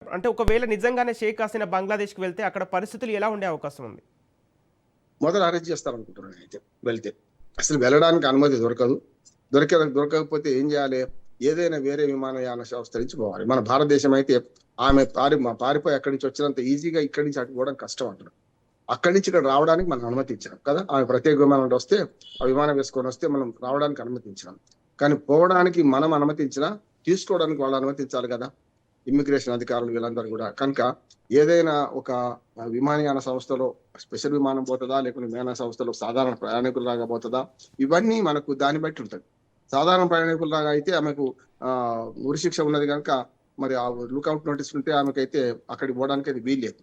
అంటే ఒకవేళ నిజంగానే షేక్ హసీనా బంగ్లాదేశ్‌కి వెళ్తే అక్కడ పరిస్థితులు ఎలా ఉండే అవకాశం ఉంది? మొదలు అరెస్ట్ చేస్తారనుకుంటున్నాను నేనైతే వెళ్తే. అసలు వెళ్ళడానికి అనుమతి దొరకదు. దొరకకపోతే ఏం చేయాలి? ఏదైనా వేరే విమానయాన సంస్థ నుంచి పోవాలి. మన భారతదేశం అయితే ఆమె పారిపోయి అక్కడి నుంచి వచ్చినంత ఈజీగా ఇక్కడి నుంచి అటు పోవడం కష్టం అంటున్నారు. అక్కడి నుంచి ఇక్కడ రావడానికి మనం అనుమతించాం కదా! ఆమె ప్రత్యేక విమానంలో వస్తే, ఆ విమానం వేసుకొని వస్తే మనం రావడానికి అనుమతించినాం. కానీ పోవడానికి మనం అనుమతించినా, తీసుకోవడానికి వాళ్ళు అనుమతించాలి కదా! ఇమ్మిగ్రేషన్ అధికారులు వీళ్ళందరూ కూడా. కనుక ఏదైనా ఒక విమానయాన సంస్థలో స్పెషల్ విమానం పోతదా? లేకుంటే విమాన సంస్థలో సాధారణ ప్రయాణికుల్లాగా పోతదా? ఇవన్నీ మనకు దాన్ని బట్టి ఉంటది. సాధారణ ప్రయాణికుల్లాగా అయితే ఆమెకు ఉరిశిక్ష ఉన్నది గనుక మరి ఆ లుకౌట్ నోటీస్ ఉంటే ఆమెకైతే అక్కడికి పోవడానికి అది వీల్లేదు.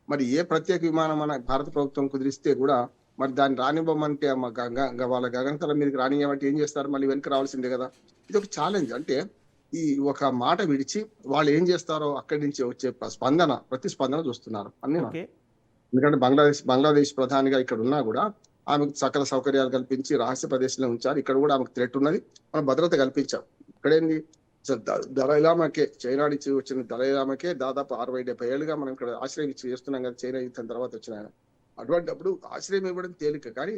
మరి ఏ ప్రత్యేక విమానం మన భారత ప్రభుత్వం కుదిరిస్తే కూడా మరి దాన్ని రానివ్వమంటే వాళ్ళ గగనతలం మీదకి రానివ్వమంటే ఏం చేస్తారు? మళ్ళీ వెనక్కి రావాల్సిందే కదా! ఇదొక ఛాలెంజ్. అంటే ఈ ఒక మాట విడిచి వాళ్ళు ఏం చేస్తారో అక్కడి నుంచి వచ్చే ప్రతిస్పందన చూస్తున్నారు అన్ని. ఓకే. ఎందుకంటే బంగ్లాదేశ్ ప్రధానిగా ఇక్కడ ఉన్నా కూడా ఆమెకు సకల సౌకర్యాలు కల్పించి రహస్య ప్రదేశంలో ఉంచారు. ఇక్కడ కూడా ఆమెకు థ్రెట్ ఉన్నది. మనం భద్రత కల్పించాం. ఇక్కడేంది దలైలామాకే, చైనా నుంచి వచ్చిన దలైలామాకే దాదాపు 60-70 ఏళ్ళుగా మనం ఇక్కడ ఆశ్రయం చేస్తున్నాం కదా, చైనా యుద్ధం తర్వాత వచ్చిన ఆయన. అటువంటిప్పుడు ఆశ్రయం ఇవ్వడం తేలిక, కానీ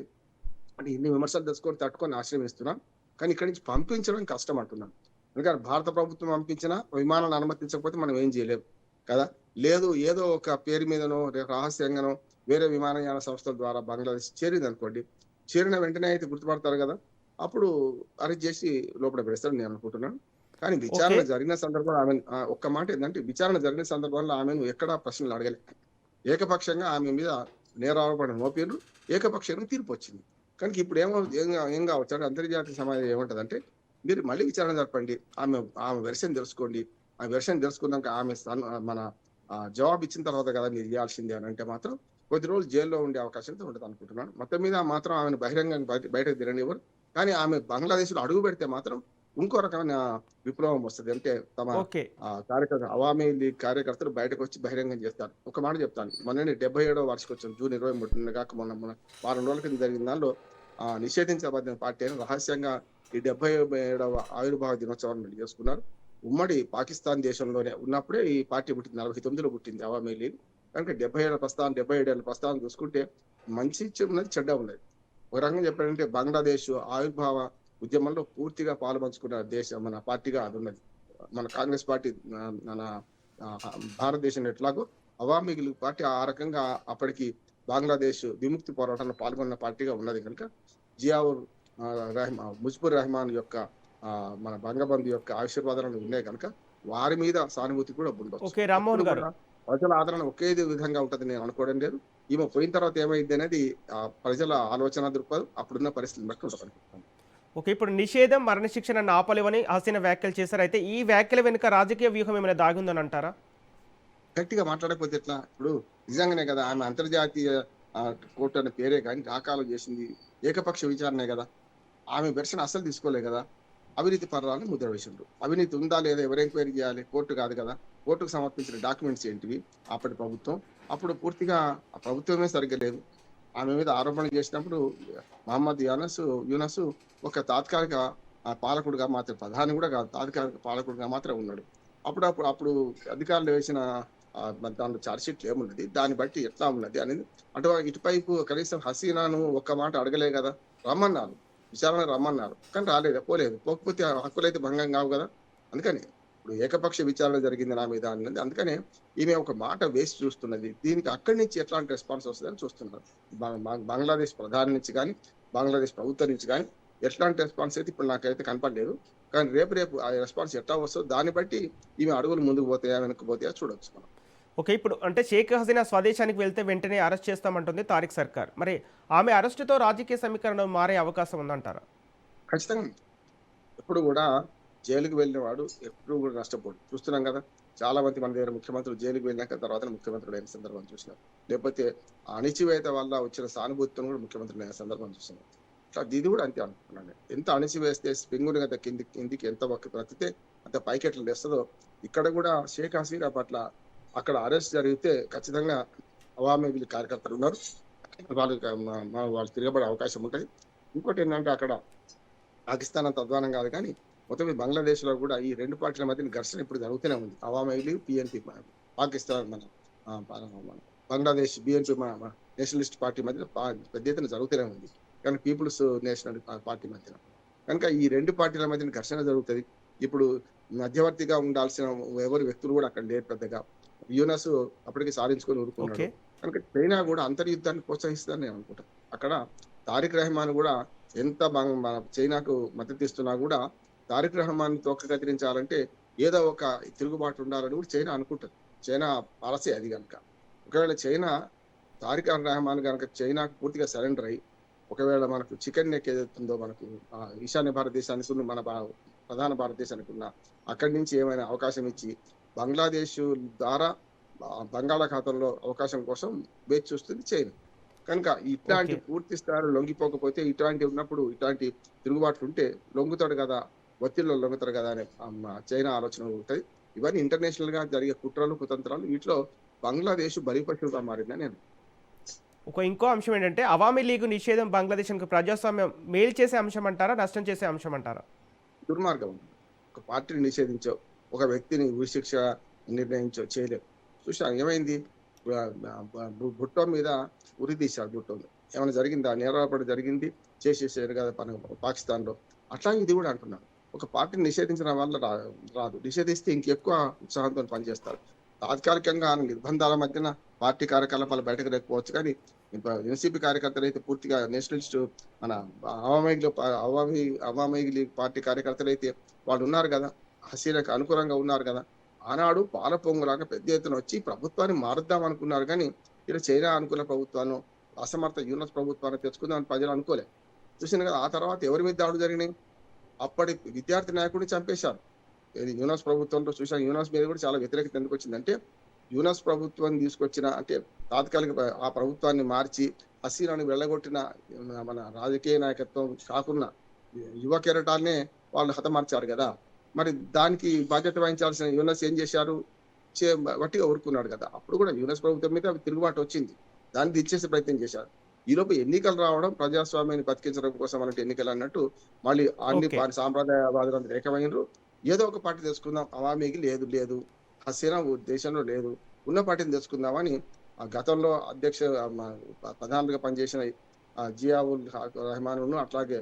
అంటే ఇన్ని విమర్శలు తెచ్చుకొని తట్టుకొని ఆశ్రయం ఇస్తున్నాం. కానీ ఇక్కడి నుంచి పంపించడం కష్టం అంటున్నాం. ఎందుకంటే భారత ప్రభుత్వం పంపించిన విమానాన్ని అనుమతించకపోతే మనం ఏం చేయలేము కదా. లేదు, ఏదో ఒక పేరు మీదనో రహస్యంగానో వేరే విమానయాన సంస్థల ద్వారా బంగ్లాదేశ్ చేరింది అనుకోండి, చేరిన వెంటనే అయితే గుర్తుపడతారు కదా, అప్పుడు అరెస్ట్ చేసి లోపల పెడతారు నేను అనుకుంటున్నాను. కానీ విచారణ ఓకే. జరిగిన సందర్భంలో ఆమె ఒక్క మాట ఏంటంటే, విచారణ జరిగిన సందర్భంలో ఆమెను ఎక్కడా ప్రశ్నలు అడగలే. ఏకపక్షంగా ఆమె మీద నేరారోపణ మోపిర్రు, ఏకపక్షంగా తీర్పు వచ్చింది. కనుక ఇప్పుడు ఏం కావచ్చు అంటే అంతర్జాతీయ సమాజం ఏమంటదంటే, మీరు మళ్ళీ విచారణ జరపండి, ఆమె వెర్షన్ తెలుసుకోండి, ఆ వెర్షన్ తెలుసుకున్నాక ఆమె మన జవాబు ఇచ్చిన తర్వాత కదా మీరు ఇవ్వాల్సిందే అని అంటే మాత్రం కొద్ది రోజులు జైల్లో ఉండే అవకాశం ఉంటుంది అనుకుంటున్నాను. మొత్తం మీద మాత్రం ఆమెను బహిరంగంగా బయటకు తిరగనివ్వరు. కానీ ఆమె బంగ్లాదేశ్ లో అడుగు పెడితే మాత్రం ఇంకో రకమైన విప్లవం వస్తుంది. అంటే తమ ఓకే. అవామీ లీగ్ కార్యకర్తలు బయటకు వచ్చి బహిరంగం చేస్తారు. ఒక మాట చెప్తాను, మొన్ననే 77వ వార్షికోత్సవం జూన్ 23 కాక మొన్న వారం రోజుల కింద జరిగిన దానిలో నిషేధించబడిన పార్టీ అని రహస్యంగా ఈ 77వ ఆవిర్భావ దినోత్సవాన్ని చేసుకున్నారు. ఉమ్మడి పాకిస్తాన్ దేశంలోనే ఉన్నప్పుడే ఈ పార్టీ పుట్టింది. 49లో పుట్టింది అవామీ లీగ్. కనుక 77 ఏళ్ల ప్రస్థానం చూసుకుంటే మంచి ఉన్నది, చెడ్డ ఉన్నది. ఒక రకంగా చెప్పాలంటే బంగ్లాదేశ్ ఆవిర్భావ ఉద్యమంలో పూర్తిగా పాలుపంచుకున్న దేశం మన పార్టీగా అది ఉన్నది. మన కాంగ్రెస్ పార్టీ మన భారతదేశం ఎట్లాగో అవామీ లీగ్ పార్టీ ఆ రకంగా అప్పటికి బంగ్లాదేశ్ విముక్తి పోరాటంలో పాల్గొన్న పార్టీగా ఉన్నది. కనుక జియావుర్ ముజిబుర్ రెహమాన్ యొక్క మన బంగబంధు యొక్క ఆశీర్వాదాలు ఉన్నాయి కనుక వారి మీద సానుభూతి కూడా ఉండొచ్చు. ఓకే. రామ్మోహన్ గారు. ప్రజల ఆదరణ ఒకే విధంగా ఉంటది నేను అనుకోవడం లేదు. ఈమె పోయిన తర్వాత ఏమైంది అనేది ప్రజల ఆలోచన దృక్పథం అప్పుడున్న పరిస్థితిని బట్టి ఉంటుంది. ఓకే. ఇప్పుడు నిషేధం, మరణశిక్షను ఆపలేవని హసీనా వ్యాఖ్యలు చేశారు. అయితే ఈ వ్యాఖ్యల వెనుక రాజకీయ వ్యూహం ఏమైనా దాగుందని అంటారా? గట్టిగా మాట్లాడకపోతే ఎట్లా? ఇప్పుడు నిజంగానే కదా ఆమె అంతర్జాతీయ కోర్టు అనే పేరే కానీ దాఖలు చేసింది ఏకపక్ష విచారణే కదా. ఆమె వెర్షన్ అస్సలు తీసుకోలే కదా. అవినీతి పర్రాలను ముద్ర వేసిండ్రు. అవినీతి ఉందా లేదా ఎవరు ఎంక్వైరీ చేయాలి? కోర్టు కాదు కదా. కోర్టుకు సమర్పించిన డాక్యుమెంట్స్ ఏంటివి? అప్పటి ప్రభుత్వం అప్పుడు పూర్తిగా ఆ ప్రభుత్వమే సరిగ్గా లేదు. ఆమె మీద ఆరోపణలు చేసినప్పుడు మహమ్మద్ యూనస్ ఒక తాత్కాలిక పాలకుడుగా మాత్రం, ప్రధాని కూడా కాదు, తాత్కాలిక పాలకుడుగా మాత్రం ఉన్నాడు. అప్పుడు అధికారులు వేసిన దాంట్లో ఛార్జ్షీట్లు ఏమున్నది, దాన్ని బట్టి ఎట్లా ఉన్నది అనేది. అటు ఇటుపైపు కనీసం హసీనాను ఒక్క మాట అడగలే కదా. రమ్మన్నారు, విచారణ రమ్మన్నారు, కానీ రాలేదు, పోలేదు. పోకపోతే హక్కులైతే భంగం కావు కదా. అందుకని ఇప్పుడు ఏకపక్ష విచారణ జరిగింది నా మీద అన్నది. అందుకనే ఈమె ఒక మాట వేసి చూస్తున్నది. దీనికి అక్కడి నుంచి ఎట్లాంటి రెస్పాన్స్ వస్తుందని చూస్తున్నారు. బంగ్లాదేశ్ ప్రధాని నుంచి కానీ బంగ్లాదేశ్ ప్రభుత్వం నుంచి కానీ ఎట్లాంటి రెస్పాన్స్ అయితే ఇప్పుడు నాకైతే కనపడలేదు. కానీ రేపు ఆ రెస్పాన్స్ ఎట్లా వస్తుందో దాన్ని బట్టి ఈమె అడుగులు ముందుకు పోతాయా వెనక్కి పోతాయా చూడొచ్చు మనం. ఓకే. ఇప్పుడు అంటే షేక్ హసీనా స్వదేశానికి వెళ్తే వెంటనే అరెస్ట్ చేస్తామంటుంది తారిక్ సర్కార్. మరి ఆమె అరెస్టుతో రాజకీయ సమీకరణ మారే అవకాశం ఉందంటారా? ఖచ్చితంగా ఎప్పుడు కూడా జైలుకు వెళ్ళిన వాడు ఎప్పుడు కూడా నష్టపోడు. చూస్తున్నాం కదా, చాలా మంది మన దగ్గర ముఖ్యమంత్రులు జైలుకు వెళ్ళినాక తర్వాత ముఖ్యమంత్రులు అయిన సందర్భం చూసినాం. లేకపోతే అణిచివేత వల్ల వచ్చిన సానుభూతితో కూడా ముఖ్యమంత్రులు అయిన సందర్భం చూస్తున్నాం. ఇది కూడా అంతే అనుకుంటున్నాను. ఎంత అణిచివేస్తే స్ప్రింగుని కదా కిందికి ఎంత బ్రతితే అంత పైకెట్లు లేస్తుందో, ఇక్కడ కూడా షేక్ హసీనా పట్ల అక్కడ అరెస్ట్ జరిగితే ఖచ్చితంగా అవామీ లీగ్ కార్యకర్తలు ఉన్నారు, వాళ్ళు తిరగబడే అవకాశం ఉంటుంది. ఇంకోటి ఏంటంటే అక్కడ పాకిస్తాన్ అంత అధ్వానం కాదు, కానీ మొత్తం బంగ్లాదేశ్ లో కూడా ఈ రెండు పార్టీల మధ్య ఘర్షణ ఇప్పుడు జరుగుతూనే ఉంది, అవామీ లీగ్, PNP పాకిస్తాన్ మన బంగ్లాదేశ్ బిఎన్పి నేషనలిస్ట్ పార్టీ మధ్య పెద్ద ఎత్తున జరుగుతూనే ఉంది. కానీ పీపుల్స్ నేషనల్ పార్టీ మధ్యన. కనుక ఈ 2 పార్టీల మధ్యన ఘర్షణ జరుగుతది. ఇప్పుడు మధ్యవర్తిగా ఉండాల్సిన ఎవరు వ్యక్తులు కూడా అక్కడ లేరు పెద్దగా. యూనస్ అప్పటికి సాధించుకొని ఊరుకున్నాడు. ఓకే. కనుక చైనా కూడా అంతర్యుద్ధాన్ని ప్రోత్సహిస్తుందని నేను అనుకుంటా. అక్కడ తారిక్ రెహమాన్ కూడా ఎంత మన చైనాకు మద్దతు ఇస్తున్నా కూడా తారిక్ రెహమాన్ తొక్క కత్తిరించాలంటే ఏదో ఒక తిరుగుబాటు ఉండాలని కూడా చైనా అనుకుంటది. చైనా పాలసీ అది గనుక. ఒకవేళ చైనా తారిక్ రెహమాన్ గనుక చైనాకు పూర్తిగా సరెండర్ అయ్యి ఒకవేళ మనకు చికెన్ నెక్ ఏదైతుందో మనకు ఈశాన్య భారతదేశానికి ఉన్న మన ప్రధాన భారతదేశానికి ఉన్న అక్కడి నుంచి ఏమైనా అవకాశం ఇచ్చి బంగ్లాదేశ్ ద్వారా బంగాళాఖాతంలో అవకాశం కోసం వేచి చూస్తుంది చైనా. కనుక ఇట్లాంటి ఓకే. పూర్తి స్థాయిలో లొంగిపోకపోతే ఇట్లాంటి ఉన్నప్పుడు ఇట్లాంటి తిరుగుబాట్లు ఉంటే లొంగుతాడు కదా, ఒత్తిడిలో లొంగుతాడు కదా అనే చైనా ఆలోచన ఉంటాయి. ఇవన్నీ ఇంటర్నేషనల్ గా జరిగే కుట్రలు కుతంత్రాలు వీటిలో బంగ్లాదేశ్ బలిపశువుగా మారిందని నేను. ఇంకో అంశం ఏంటంటే అవామీ లీగ్ నిషేధం బంగ్లాదేశ్కి ప్రజాస్వామ్యం మేలు చేసే అంశం అంటారా, నష్టం చేసే అంశం అంటారా? దుర్మార్గం ఉంటుంది. ఒక పార్టీని నిషేధించో, ఒక వ్యక్తిని ఉరిశిక్ష నిర్ణయించో చేయలేవు. చూసా ఏమైంది, భుట్టో మీద ఉరి తీశాడు. భుట్టో ఏమైనా జరిగిందా? నేరాపడి జరిగింది, చేసేసారు కదా పాకిస్తాన్ లో. అట్లా ఇది కూడా అంటున్నారు. ఒక పార్టీని నిషేధించడం వల్ల రాదు, నిషేధిస్తే ఇంకెక్కువ ఉత్సాహంతో పనిచేస్తారు. తాత్కాలికంగా నిర్బంధాల మధ్యన పార్టీ కార్యకలాపాలు బయటకు లేకపోవచ్చు, కానీ ఎన్సీపీ కార్యకర్తలు అయితే పూర్తిగా నేషనలిస్ట్ మన అవామీ లీగ్ పార్టీ కార్యకర్తలు అయితే వాళ్ళు ఉన్నారు కదా, హసీనాకు అనుకూలంగా ఉన్నారు కదా. ఆనాడు పాల పొంగులాగా పెద్ద ఎత్తున వచ్చి ప్రభుత్వాన్ని మారుద్దాం అనుకున్నారు, కానీ ఇలా చైనా అనుకున్న ప్రభుత్వాన్ని, అసమర్థ యూనస్ ప్రభుత్వాన్ని తెచ్చుకుందామని ప్రజలు అనుకోలే. చూసిన కదా ఆ తర్వాత ఎవరి మీద దాడులు జరిగినాయి? అప్పటి విద్యార్థి నాయకుడిని చంపేశారు. ఇది యూనస్ ప్రభుత్వంలో చూసా. యూనస్ మీద కూడా చాలా వ్యతిరేకత ఎందుకు వచ్చిందంటే యూనస్ ప్రభుత్వం తీసుకొచ్చిన అంటే తాత్కాలిక ఆ ప్రభుత్వాన్ని మార్చి హసీనాను వెళ్ళగొట్టిన మన రాజకీయ నాయకత్వం కాకుండా యువ కెరటాలనే వాళ్ళు హతమార్చారు కదా. మరి దానికి బాధ్యత వహించాల్సిన యూనస్ ఏం చేశారు? వట్టిగా ఊరుకున్నాడు కదా. అప్పుడు కూడా యూనస్ ప్రభుత్వం మీద తిరుగుబాటు వచ్చింది, దాన్ని దించేసే ప్రయత్నం చేశారు. ఈలోపు ఎన్నికలు రావడం, ప్రజాస్వామ్యాన్ని బతికించడం కోసం అన్నట్టు ఎన్నికలు అన్నట్టు మళ్ళీ అన్ని ఓకే. సాంప్రదాయవాదులందరూ ఏకమైనరు. ఏదో ఒక పార్టీ తెచ్చుకుందాం, అవామీకి లేదు, హసీనా దేశంలో లేదు, ఉన్న పార్టీని తెచ్చుకుందామని గతంలో ప్రధానిగా పనిచేసిన జియావుల్ రెహమాన్ అట్లాగే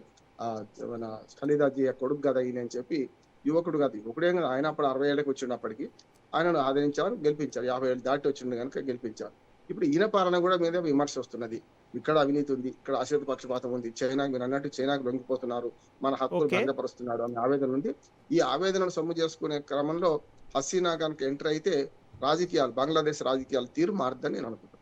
మన ఖలీదా జియా కొడుకు కదా ఈయన అని చెప్పి, యువకుడు కాదు, యువకుడే కదా ఆయన, అప్పుడు 60 ఏళ్ళకి వచ్చినప్పటికీ ఆయనను ఆదరించారు, గెలిపించారు. 50 ఏళ్ళు దాటి వచ్చింది కనుక గెలిపించారు. ఇప్పుడు ఈయన పాలన కూడా మీద విమర్శ వస్తున్నది. ఇక్కడ అవినీతి ఉంది, ఇక్కడ అశ్వేత పక్షపాతం ఉంది, మీరు అన్నట్టు చైనాకు లొంగిపోతున్నారు, మన హక్కులు ఓకే. భంగపరుస్తున్నాడు అనే ఆవేదన ఉంది. ఈ ఆవేదనను సొమ్ము చేసుకునే క్రమంలో హసీనా కనుక ఎంటర్ అయితే బంగ్లాదేశ్ రాజకీయాల తీరు మారుద్దని నేను అనుకుంటున్నాను.